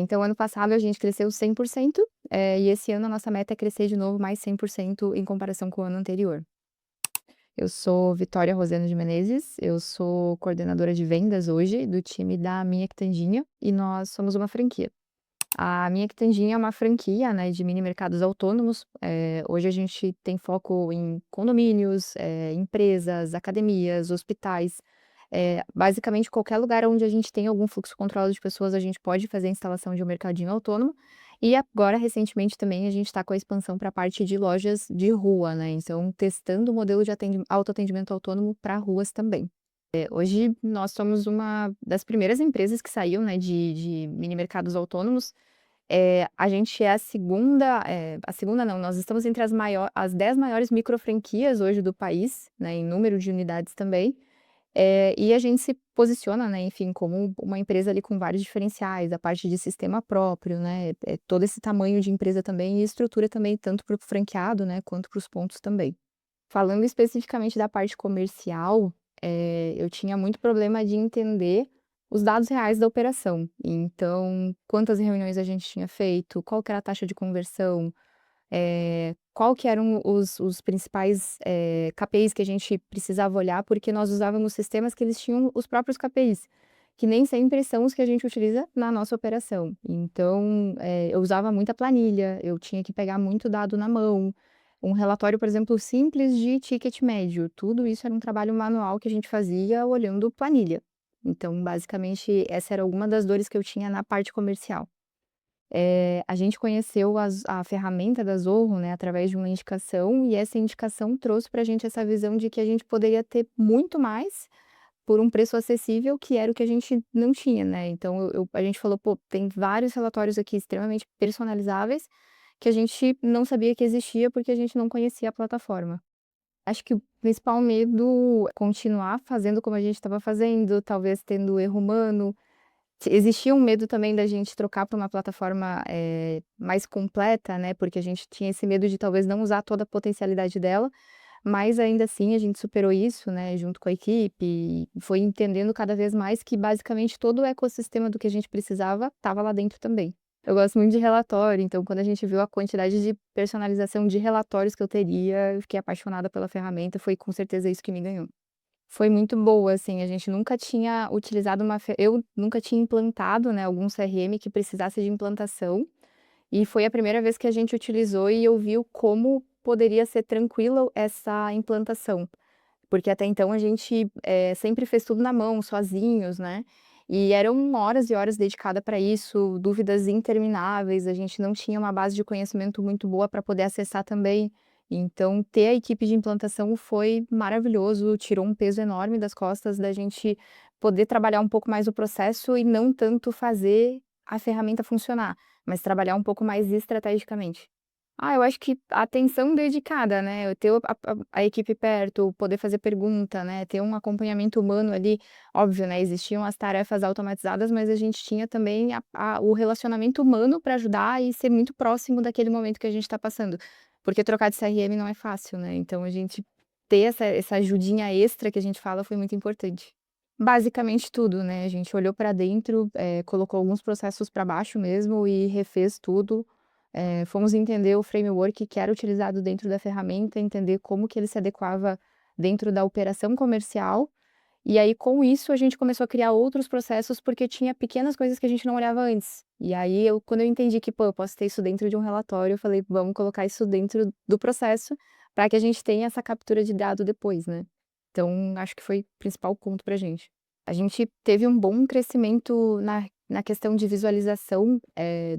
Então ano passado a gente cresceu 100%, e esse ano a nossa meta é crescer de novo mais 100% em comparação com o ano anterior. Eu sou Vitória Roseno de Menezes, eu sou coordenadora de vendas hoje do time da Minha Quitandinha e nós somos uma franquia. A Minha Quitandinha é uma franquia, né, de mini mercados autônomos. Hoje a gente tem foco em condomínios, empresas, academias, hospitais. Basicamente qualquer lugar onde a gente tem algum fluxo controlado de pessoas, a gente pode fazer a instalação de um mercadinho autônomo. E agora, recentemente, também a gente está com a expansão para a parte de lojas de rua, né? Então, testando o modelo de autoatendimento autônomo para ruas também. Hoje nós somos uma das primeiras empresas que saiu, né, de mini mercados autônomos. A gente é a segunda não, nós estamos entre as 10 maiores micro franquias hoje do país, né, em número de unidades também. E a gente se posiciona, né, enfim, como uma empresa ali com vários diferenciais, a parte de sistema próprio, né, todo esse tamanho de empresa também e estrutura também tanto para o franqueado, né, quanto para os pontos também. Falando especificamente da parte comercial, eu tinha muito problema de entender os dados reais da operação. Então, quantas reuniões a gente tinha feito, qual que era a taxa de conversão, qual que eram os principais, KPIs que a gente precisava olhar, porque nós usávamos sistemas que eles tinham os próprios KPIs, que nem sempre são os que a gente utiliza na nossa operação. Então, eu usava muita planilha, eu tinha que pegar muito dado na mão, um relatório, por exemplo, simples de ticket médio, tudo isso era um trabalho manual que a gente fazia olhando planilha. Então, basicamente, essa era uma das dores que eu tinha na parte comercial. A gente conheceu a ferramenta da Zorro, né, através de uma indicação, e essa indicação trouxe para a gente essa visão de que a gente poderia ter muito mais por um preço acessível, que era o que a gente não tinha, né. Então a gente falou: "Pô, tem vários relatórios aqui extremamente personalizáveis, que a gente não sabia que existia, porque a gente não conhecia a plataforma". Acho que o principal medo é continuar fazendo como a gente estava fazendo, talvez tendo erro humano. Existia um medo também da gente trocar para uma plataforma, mais completa, né, porque a gente tinha esse medo de talvez não usar toda a potencialidade dela, mas ainda assim a gente superou isso, né, junto com a equipe, e foi entendendo cada vez mais que basicamente todo o ecossistema do que a gente precisava estava lá dentro também. Eu gosto muito de relatório, então quando a gente viu a quantidade de personalização de relatórios que eu teria, eu fiquei apaixonada pela ferramenta, foi com certeza isso que me ganhou. Foi muito boa, assim, a gente nunca tinha utilizado eu nunca tinha implantado, né, algum CRM que precisasse de implantação, e foi a primeira vez que a gente utilizou e eu vi o como poderia ser tranquila essa implantação. Porque até então a gente, sempre fez tudo na mão, sozinhos, né, e eram horas e horas dedicada para isso, dúvidas intermináveis, a gente não tinha uma base de conhecimento muito boa para poder acessar também. Então ter a equipe de implantação foi maravilhoso, tirou um peso enorme das costas da gente poder trabalhar um pouco mais o processo e não tanto fazer a ferramenta funcionar, mas trabalhar um pouco mais estrategicamente. Eu acho que a atenção dedicada, né, eu ter a equipe perto, poder fazer pergunta, né, ter um acompanhamento humano ali, óbvio, né, existiam as tarefas automatizadas, mas a gente tinha também o relacionamento humano para ajudar e ser muito próximo daquele momento que a gente está passando, porque trocar de CRM não é fácil, né, então a gente ter essa ajudinha extra que a gente fala foi muito importante. Basicamente tudo, né, a gente olhou para dentro, colocou alguns processos para baixo mesmo e refez tudo. Fomos entender o framework que era utilizado dentro da ferramenta, entender como que ele se adequava dentro da operação comercial, e aí com isso a gente começou a criar outros processos, porque tinha pequenas coisas que a gente não olhava antes. E aí quando eu entendi que, pô, eu posso ter isso dentro de um relatório, eu falei: "Vamos colocar isso dentro do processo, para que a gente tenha essa captura de dado depois", né. Então acho que foi o principal ponto pra gente. A gente teve um bom crescimento na questão de visualização,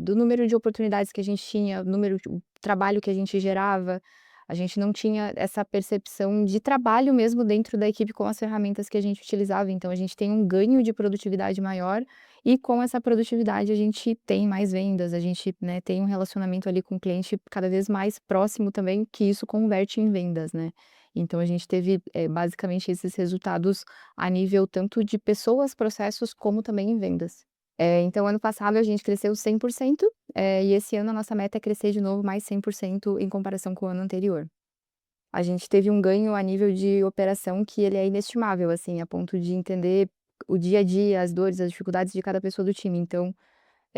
do número de oportunidades que a gente tinha, o trabalho que a gente gerava. A gente não tinha essa percepção de trabalho mesmo dentro da equipe com as ferramentas que a gente utilizava, então a gente tem um ganho de produtividade maior, e com essa produtividade a gente tem mais vendas, a gente, né, tem um relacionamento ali com o cliente cada vez mais próximo também, que isso converte em vendas, né. Então a gente teve, basicamente esses resultados a nível tanto de pessoas, processos, como também em vendas. Então ano passado a gente cresceu 100%, e esse ano a nossa meta é crescer de novo mais 100% em comparação com o ano anterior. A gente teve um ganho a nível de operação que ele é inestimável, assim, a ponto de entender o dia a dia, as dores, as dificuldades de cada pessoa do time. Então,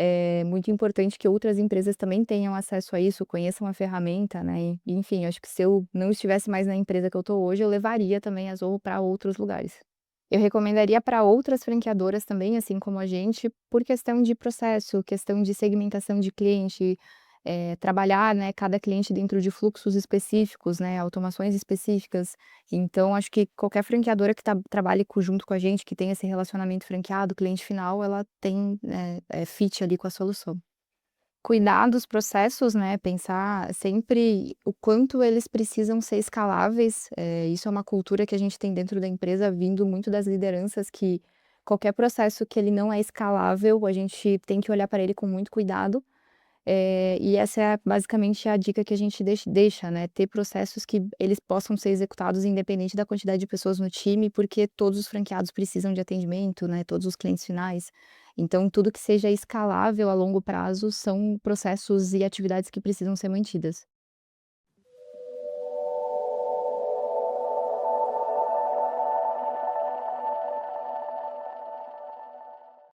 é muito importante que outras empresas também tenham acesso a isso, conheçam a ferramenta, né, e enfim, acho que se eu não estivesse mais na empresa que eu tô hoje, eu levaria também a Zoho para outros lugares. Eu recomendaria para outras franqueadoras também, assim como a gente, por questão de processo, questão de segmentação de cliente, trabalhar, né, cada cliente dentro de fluxos específicos, né, automações específicas. Então acho que qualquer franqueadora que trabalhe junto com a gente, que tenha esse relacionamento franqueado, cliente final, ela tem, fit ali com a solução. Cuidar dos processos, né, pensar sempre o quanto eles precisam ser escaláveis, isso é uma cultura que a gente tem dentro da empresa, vindo muito das lideranças, que qualquer processo que ele não é escalável, a gente tem que olhar para ele com muito cuidado, e essa é basicamente a dica que a gente deixa, né, ter processos que eles possam ser executados independente da quantidade de pessoas no time, porque todos os franqueados precisam de atendimento, né, todos os clientes finais. Então tudo que seja escalável a longo prazo são processos e atividades que precisam ser mantidas.